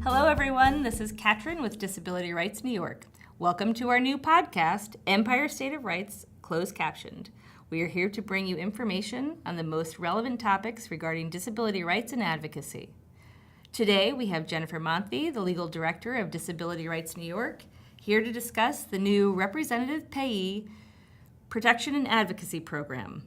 Hello, everyone. This is Katrin with Disability Rights New York. Welcome to our new podcast, Empire State of Rights, closed captioned. We are here to bring you information on the most relevant topics regarding disability rights and advocacy. Today, we have Jennifer Monthie, the Legal Director of Disability Rights New York, here to discuss the new Rep-Payee Protection and Advocacy Program.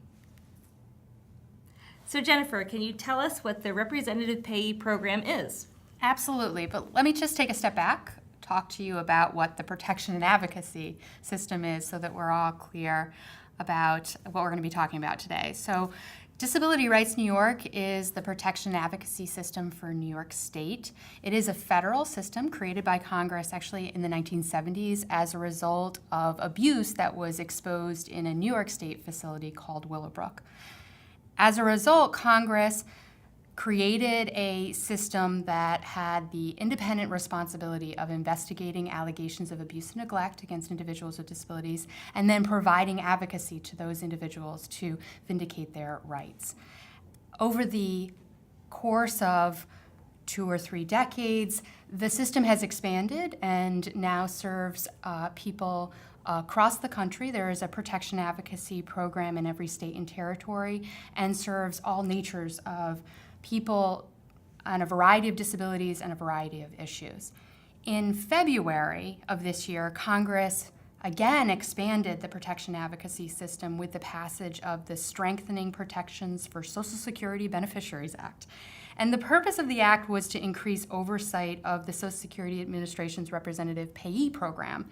So Jennifer, can you tell us what the Representative Payee Program is? Absolutely, but let me just take a step back, talk to you about what the protection and advocacy system is so that we're all clear about what we're going to be talking about today. So Disability Rights New York is the protection and advocacy system for New York State. It is a federal system created by Congress actually in the 1970s as a result of abuse that was exposed in a New York State facility called Willowbrook. As a result, Congress created a system that had the independent responsibility of investigating allegations of abuse and neglect against individuals with disabilities and then providing advocacy to those individuals to vindicate their rights. Over the course of 2 or 3 decades, the system has expanded and now serves people across the country. There is a protection advocacy program in every state and territory and serves all natures of people on a variety of disabilities and a variety of issues. In February of this year, Congress again expanded the protection advocacy system with the passage of the Strengthening Protections for Social Security Beneficiaries Act. And the purpose of the act was to increase oversight of the Social Security Administration's Representative Payee program.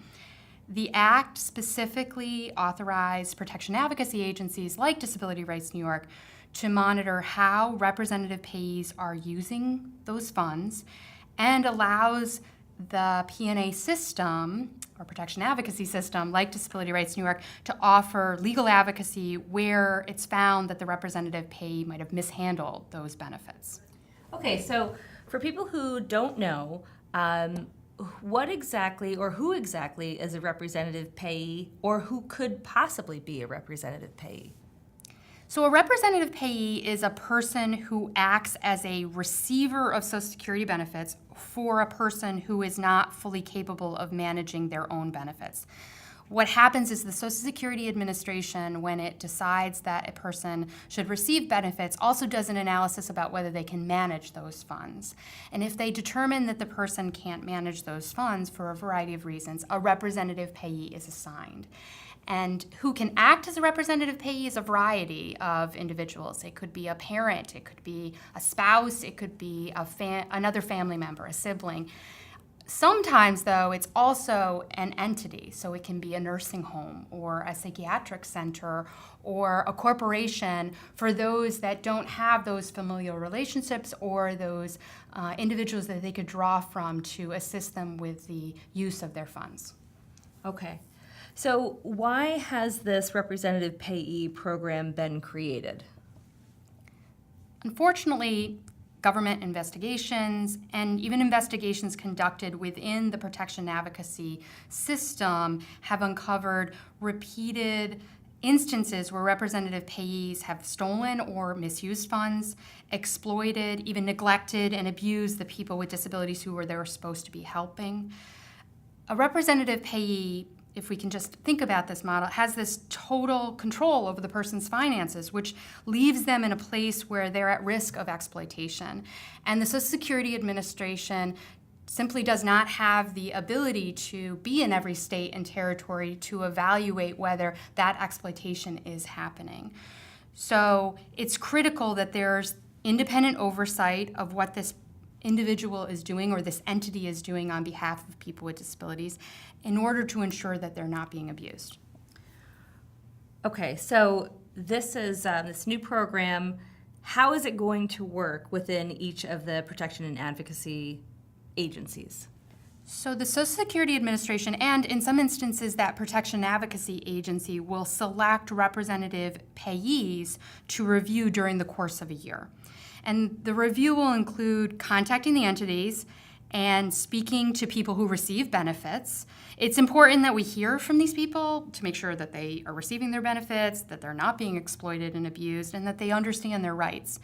The act specifically authorized protection advocacy agencies like Disability Rights New York to monitor how representative payees are using those funds and allows the P&A system, or protection advocacy system, like Disability Rights New York, to offer legal advocacy where it's found that the representative payee might have mishandled those benefits. Okay, so for people who don't know, what exactly or who exactly is a representative payee, or who could possibly be a representative payee? So a representative payee is a person who acts as a receiver of Social Security benefits for a person who is not fully capable of managing their own benefits. What happens is the Social Security Administration, when it decides that a person should receive benefits, also does an analysis about whether they can manage those funds. And if they determine that the person can't manage those funds for a variety of reasons, a representative payee is assigned. And who can act as a representative payee is a variety of individuals. It could be a parent, it could be a spouse, it could be another family member, a sibling. Sometimes, though, it's also an entity, so it can be a nursing home or a psychiatric center or a corporation for those that don't have those familial relationships or those individuals that they could draw from to assist them with the use of their funds. Okay. So why has this Representative Payee program been created? Unfortunately, government investigations and even investigations conducted within the protection advocacy system have uncovered repeated instances where representative payees have stolen or misused funds, exploited, even neglected and abused the people with disabilities who they were supposed to be helping. A representative payee, if we can just think about this model, has this total control over the person's finances, which leaves them in a place where they're at risk of exploitation. And the Social Security Administration simply does not have the ability to be in every state and territory to evaluate whether that exploitation is happening. So it's critical that there's independent oversight of what this individual is doing or this entity is doing on behalf of people with disabilities in order to ensure that they're not being abused. Okay, so this is this new program. How is it going to work within each of the protection and advocacy agencies? So the Social Security Administration, and in some instances that protection advocacy agency, will select representative payees to review during the course of a year. And the review will include contacting the entities and speaking to people who receive benefits. It's important that we hear from these people to make sure that they are receiving their benefits, that they're not being exploited and abused, and that they understand their rights.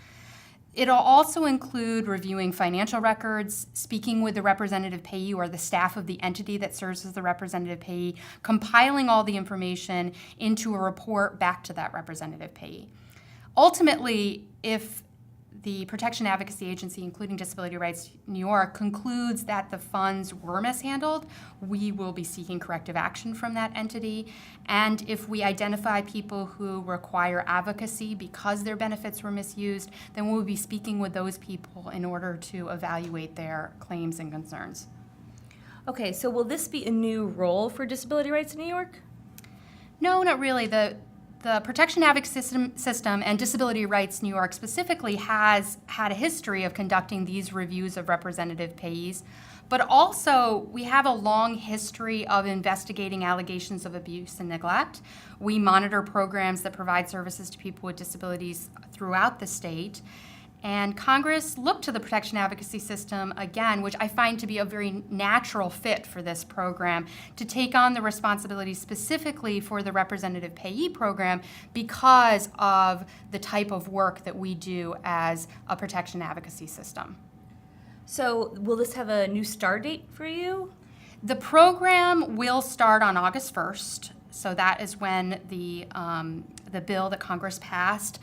It'll also include reviewing financial records, speaking with the representative payee or the staff of the entity that serves as the representative payee, compiling all the information into a report back to that representative payee. Ultimately, if the Protection Advocacy Agency, including Disability Rights New York, concludes that the funds were mishandled, we will be seeking corrective action from that entity. And if we identify people who require advocacy because their benefits were misused, then we'll be speaking with those people in order to evaluate their claims and concerns. Okay, so will this be a new role for Disability Rights New York? No, not really. The Protection Advocacy System and Disability Rights New York specifically has had a history of conducting these reviews of representative payees, but also we have a long history of investigating allegations of abuse and neglect. We monitor programs that provide services to people with disabilities throughout the state. And Congress looked to the Protection Advocacy System, again, which I find to be a very natural fit for this program, to take on the responsibility specifically for the representative payee program because of the type of work that we do as a Protection Advocacy System. So will this have a new start date for you? The program will start on August 1st. So that is when the bill that Congress passed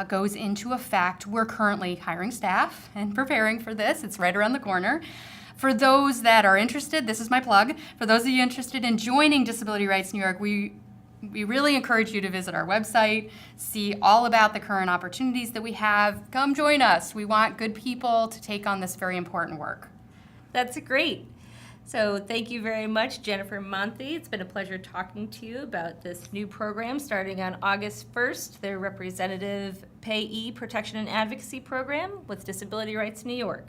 goes into effect. We're currently hiring staff and preparing for this. It's right around the corner. For those that are interested, this is my plug. For those of you interested in joining Disability Rights New York, we really encourage you to visit our website, see all about the current opportunities that we have. Come join us. We want good people to take on this very important work. That's great. So thank you very much, Jennifer Monthie. It's been a pleasure talking to you about this new program starting on August 1st, the Representative Payee Protection and Advocacy Program with Disability Rights New York.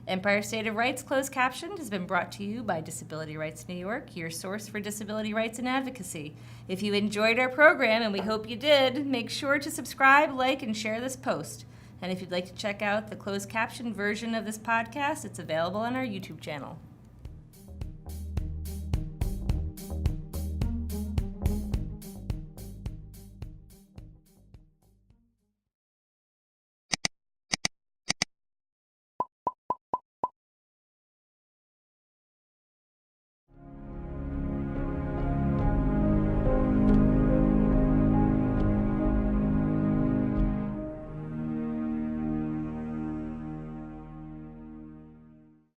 Empire State of Rights Closed Captioned has been brought to you by Disability Rights New York, your source for disability rights and advocacy. If you enjoyed our program, and we hope you did, make sure to subscribe, like, and share this post. And if you'd like to check out the closed captioned version of this podcast, it's available on our YouTube channel.